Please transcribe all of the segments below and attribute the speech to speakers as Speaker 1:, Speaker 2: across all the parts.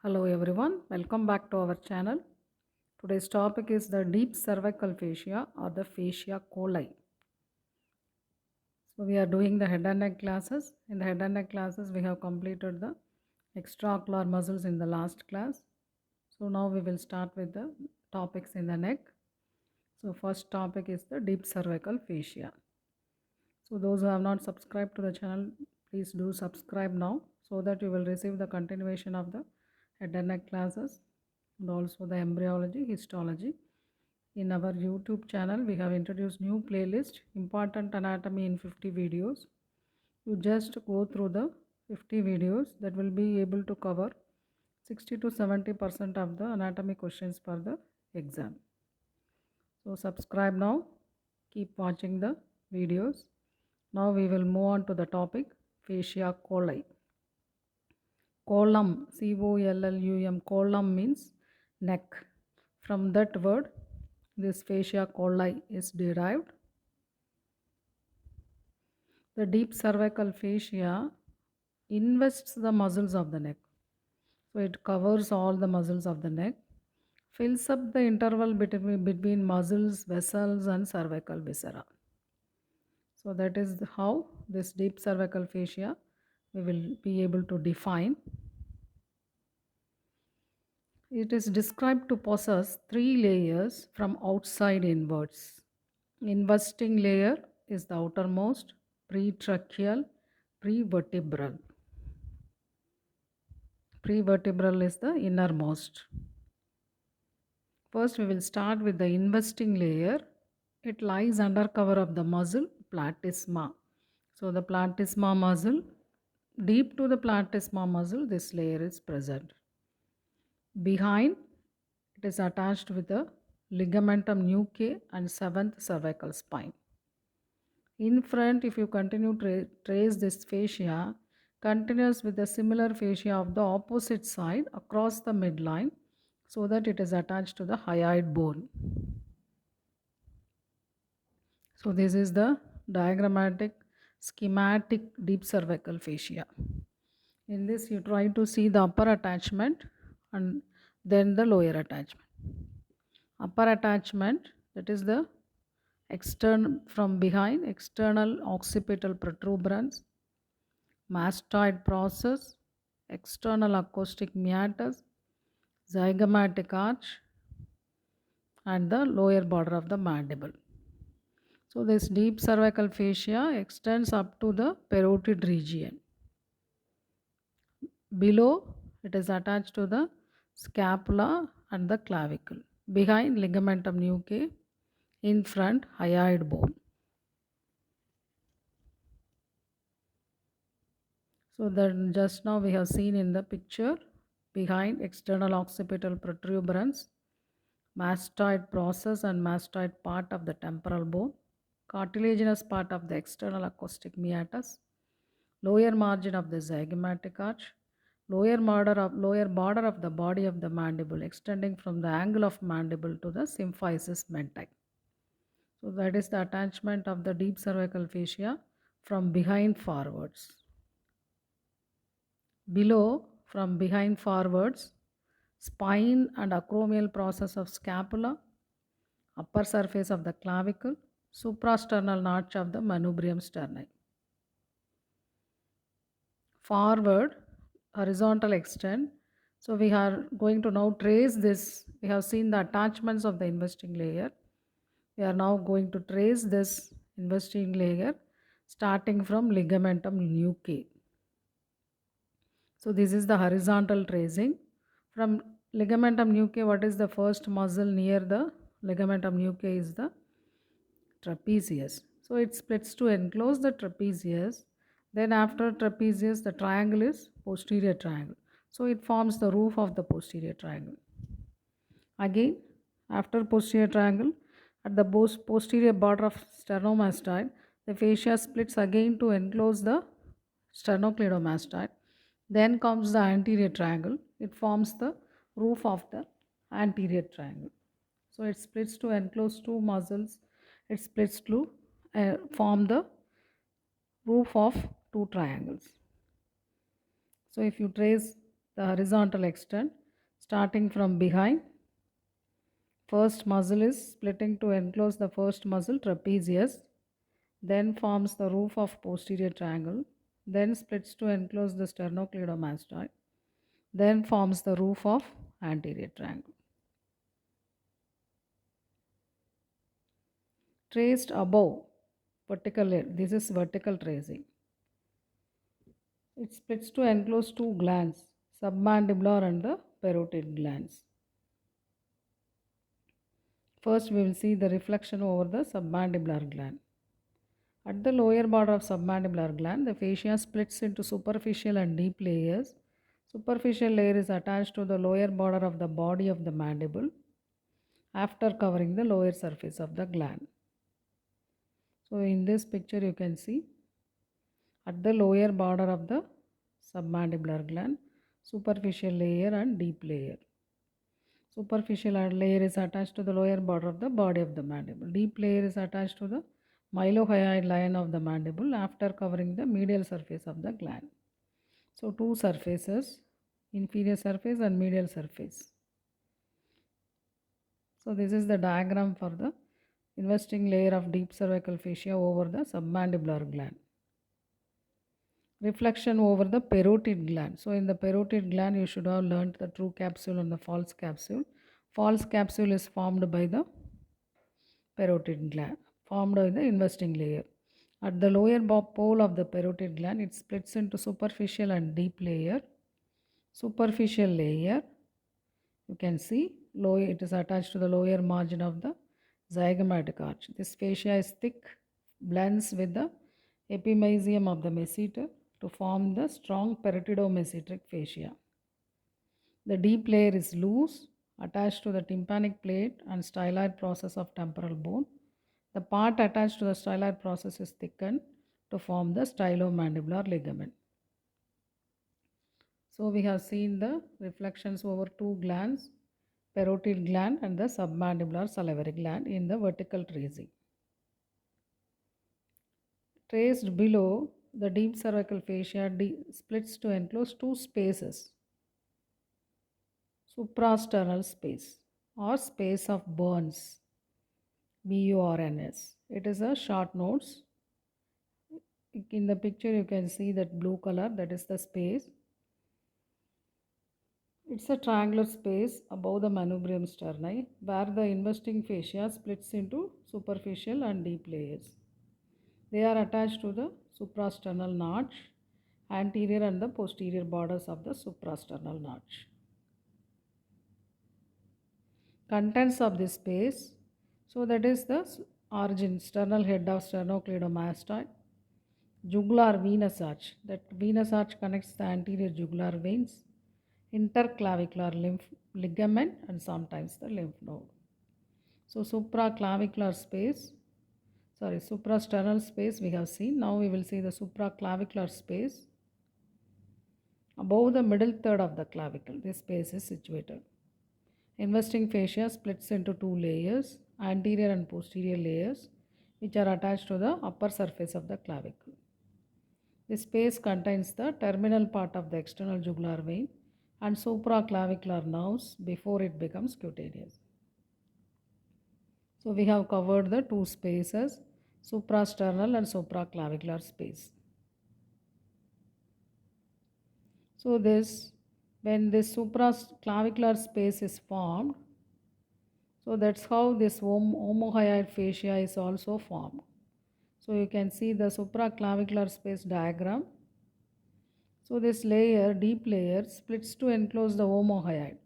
Speaker 1: Hello everyone, welcome back to our channel. Today's topic is the deep cervical fascia or the fascia coli. So we are doing the head and neck classes. In the head and neck classes we have completed the extraocular muscles in the last class. So now we will start with the topics in the neck. So first topic is the deep cervical fascia. So those who have not subscribed to the channel, please do subscribe now so that you will receive the continuation of the head and neck classes and also the embryology, histology. In our YouTube channel, we have introduced new playlist, Important Anatomy in 50 videos. You just go through the 50 videos that will be able to cover 60 to 70% of the anatomy questions for the exam. So subscribe now, keep watching the videos. Now we will move on to the topic fascia coli. Column, C-O-L-L-U-M, column means neck. From that word, this fascia coli is derived. The deep cervical fascia invests the muscles of the neck. So it covers all the muscles of the neck, fills up the interval between muscles, vessels and cervical viscera. So that is how this deep cervical fascia we will be able to define. It is described to possess three layers from outside inwards. Investing layer is the outermost, pretracheal, prevertebral. Prevertebral is the innermost. First we will start with the investing layer. It lies under cover of the muscle platysma. So the platysma muscle, deep to the platysma muscle, this layer is present. Behind, it is attached with the ligamentum nuchae and seventh cervical spine. In front, if you continue to trace this fascia, continues with the similar fascia of the opposite side across the midline so that it is attached to the hyoid bone. So this is the diagrammatic schematic deep cervical fascia. In this you try to see the upper attachment and then the lower attachment. Upper attachment, that is the external from behind, external occipital protuberance, mastoid process, external acoustic meatus, zygomatic arch and the lower border of the mandible. So this deep cervical fascia extends up to the parotid region. Below, it is attached to the scapula and the clavicle. Behind, ligamentum nuchae. In front, hyoid bone. So then just now we have seen in the picture, behind external occipital protuberance, mastoid process and mastoid part of the temporal bone, cartilaginous part of the external acoustic meatus, lower margin of the zygomatic arch, lower border of the body of the mandible extending from the angle of mandible to the symphysis mentae. So that is the attachment of the deep cervical fascia from behind forwards. Below, from behind forwards, spine and acromial process of scapula, upper surface of the clavicle, suprasternal notch of the manubrium sterni. Forward, horizontal extend. So we are going to now trace this. We have seen the attachments of the investing layer. We are now going to trace this investing layer starting from ligamentum nuchae. So this is the horizontal tracing. From ligamentum nuchae, what is the first muscle near the ligamentum nuchae is the trapezius. So it splits to enclose the trapezius. Then after trapezius, the triangle is posterior triangle. So it forms the roof of the posterior triangle. Again, after posterior triangle, at the posterior border of sternomastoid, the fascia splits again to enclose the sternocleidomastoid. Then comes the anterior triangle. It forms the roof of the anterior triangle. So it splits to enclose two muscles. It splits to form the roof of two triangles. So if you trace the horizontal extent starting from behind. First muscle is splitting to enclose the first muscle, trapezius, then forms the roof of posterior triangle, then splits to enclose the sternocleidomastoid, then forms the roof of anterior triangle. Traced above vertical layer, this is vertical tracing. It splits to enclose two glands, submandibular and the parotid glands. First we will see the reflection over the submandibular gland. At the lower border of submandibular gland, the fascia splits into superficial and deep layers. Superficial layer is attached to the lower border of the body of the mandible after covering the lower surface of the gland. So in this picture you can see at the lower border of the submandibular gland, superficial layer and deep layer. Superficial layer is attached to the lower border of the body of the mandible. Deep layer is attached to the mylohyoid line of the mandible after covering the medial surface of the gland. So two surfaces, inferior surface and medial surface. So this is the diagram for the investing layer of deep cervical fascia over the submandibular gland. Reflection over the parotid gland. So in the parotid gland you should have learnt the true capsule and the false capsule. False capsule is formed by the parotid gland, formed by the investing layer. At the lower pole of the parotid gland, it splits into superficial and deep layer. Superficial layer, you can see, it is attached to the lower margin of the zygomatic arch. This fascia is thick, blends with the epimysium of the masseter to form the strong parotidomesenteric fascia. The deep layer is loose, attached to the tympanic plate and styloid process of temporal bone. The part attached to the styloid process is thickened to form the stylomandibular ligament. So we have seen the reflections over two glands, parotid gland and the submandibular salivary gland in the vertical tracing. Traced below, the deep cervical fascia splits to enclose two spaces, suprasternal space or space of Burns, BURNS. It is a short notes. In the picture you can see that blue color, that is the space. It's a triangular space above the manubrium sterni where the investing fascia splits into superficial and deep layers. They are attached to the suprasternal notch, anterior and the posterior borders of the suprasternal notch. Contents of this space, so that is the origin, sternal head of sternocleidomastoid, jugular venous arch, that venous arch connects the anterior jugular veins, interclavicular lymph ligament and sometimes the lymph node. So supraclavicular space, suprasternal space we have seen. Now we will see the supraclavicular space. Above the middle third of the clavicle, this space is situated. Investing fascia splits into two layers, anterior and posterior layers, which are attached to the upper surface of the clavicle. This space contains the terminal part of the external jugular vein and supraclavicular nerves before it becomes cutaneous. So we have covered the two spaces, suprasternal and supraclavicular space. So when this supraclavicular space is formed, so that's how this omohyoid fascia is also formed. So you can see the supraclavicular space diagram. So this layer, deep layer, splits to enclose the omohyoid.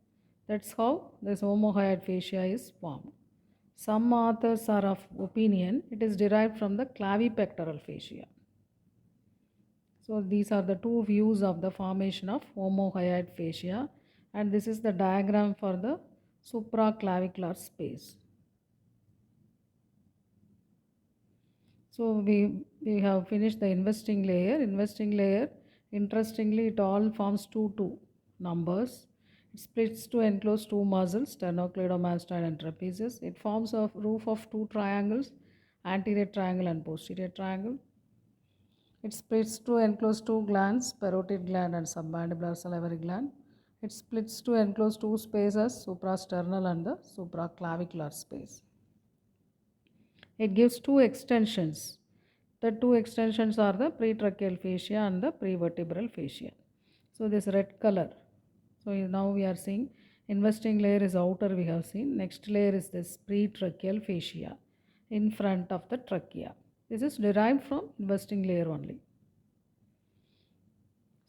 Speaker 1: That's how this omohyoid fascia is formed. Some authors are of opinion it is derived from the clavipectoral fascia. So these are the two views of the formation of omohyoid fascia, and this is the diagram for the supraclavicular space. So we have finished the investing layer. Investing layer, interestingly, it all forms two numbers. It splits to enclose two muscles, sternocleidomastoid and trapezius. It forms a roof of two triangles, anterior triangle and posterior triangle. It splits to enclose two glands, parotid gland and submandibular salivary gland. It splits to enclose two spaces, suprasternal and the supraclavicular space. It gives two extensions. The two extensions are the pretracheal fascia and the prevertebral fascia. So this red color. So now we are seeing investing layer is outer, we have seen. Next layer is this pretracheal fascia in front of the trachea. This is derived from investing layer only.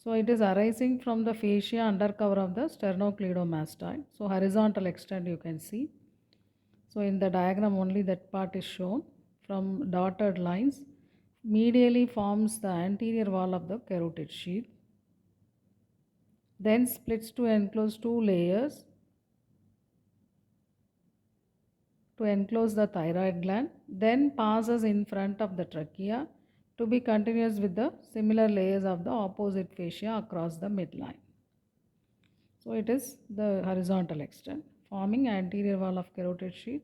Speaker 1: So it is arising from the fascia undercover of the sternocleidomastoid. So horizontal extent you can see. So in the diagram only that part is shown from dotted lines. Medially forms the anterior wall of the carotid sheath. Then splits to enclose two layers to enclose the thyroid gland. Then passes in front of the trachea to be continuous with the similar layers of the opposite fascia across the midline. So it is the horizontal extent forming anterior wall of carotid sheath,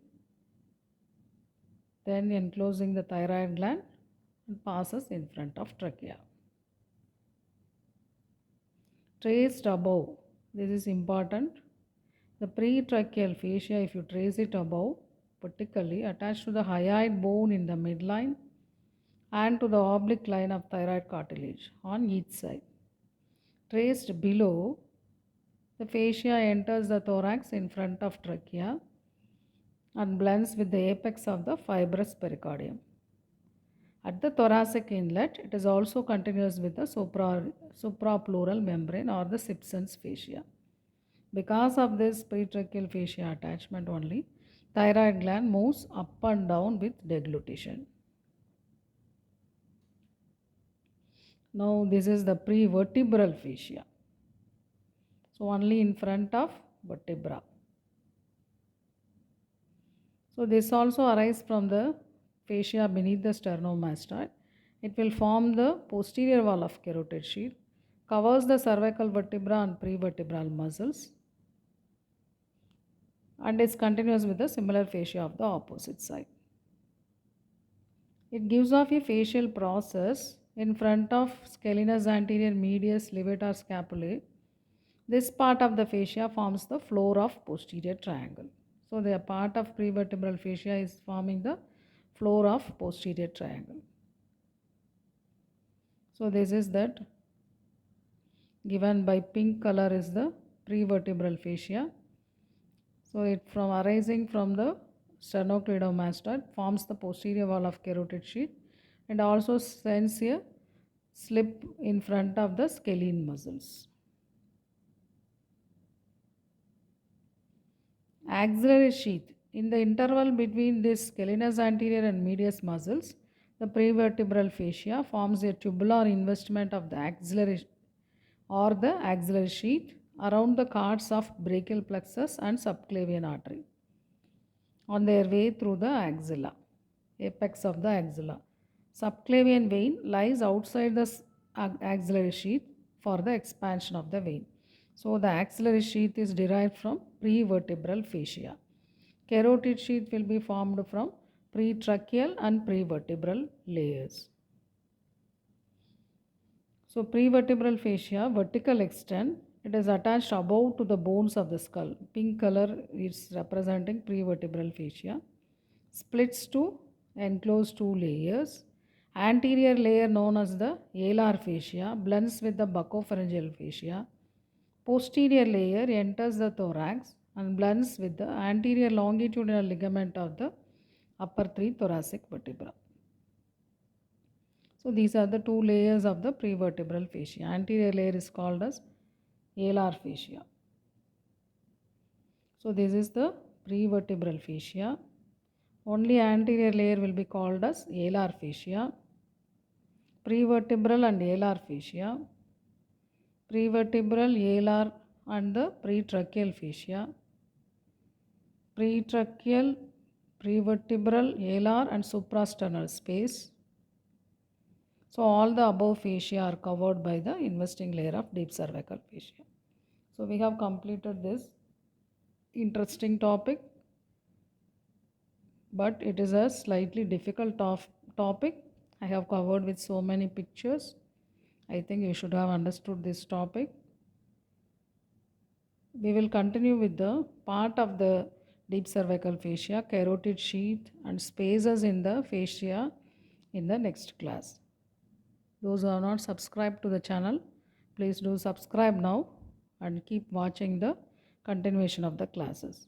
Speaker 1: then enclosing the thyroid gland and passes in front of trachea. Traced above, this is important. The pretracheal fascia, if you trace it above, particularly attached to the hyoid bone in the midline and to the oblique line of thyroid cartilage on each side. Traced below, the fascia enters the thorax in front of trachea and blends with the apex of the fibrous pericardium. At the thoracic inlet, it is also continuous with the suprapleural membrane or the Simpson's fascia. Because of this pretracheal fascia attachment only, thyroid gland moves up and down with deglutition. Now this is the prevertebral fascia. So only in front of vertebra. So this also arises from the fascia beneath the sternomastoid. It will form the posterior wall of carotid sheath, covers the cervical vertebra and prevertebral muscles, and is continuous with the similar fascia of the opposite side. It gives off a facial process in front of scalenus anterior medius levator scapulae. This part of the fascia forms the floor of posterior triangle. So the part of prevertebral fascia is forming the floor of posterior triangle. So this is that given by pink color is the prevertebral fascia. So it from arising from the sternocleidomastoid forms the posterior wall of carotid sheath and also sends a slip in front of the scalene muscles. Axillary sheath. In the interval between this scalenus anterior and medius muscles, the prevertebral fascia forms a tubular investment of the axillary or the axillary sheath around the cords of brachial plexus and subclavian artery on their way through the axilla, apex of the axilla. Subclavian vein lies outside the axillary sheath for the expansion of the vein. So the axillary sheath is derived from prevertebral fascia. Carotid sheath will be formed from pretracheal and prevertebral layers. So prevertebral fascia, vertical extent, it is attached above to the bones of the skull. Pink color is representing prevertebral fascia. Splits to enclose two layers. Anterior layer known as the alar fascia blends with the buccopharyngeal fascia. Posterior layer enters the thorax and blends with the anterior longitudinal ligament of the upper three thoracic vertebra. So these are the two layers of the prevertebral fascia. Anterior layer is called as alar fascia. So this is the prevertebral fascia. Only anterior layer will be called as alar fascia. Prevertebral and alar fascia. Prevertebral, alar and the pretracheal fascia. Pretracheal, prevertebral, alar and suprasternal space. So all the above fascia are covered by the investing layer of deep cervical fascia. So we have completed this interesting topic, but it is a slightly difficult topic. I have covered with so many pictures. I think you should have understood this topic. We will continue with the part of the deep cervical fascia, carotid sheath, and spaces in the fascia in the next class. Those who are not subscribed to the channel, please do subscribe now and keep watching the continuation of the classes.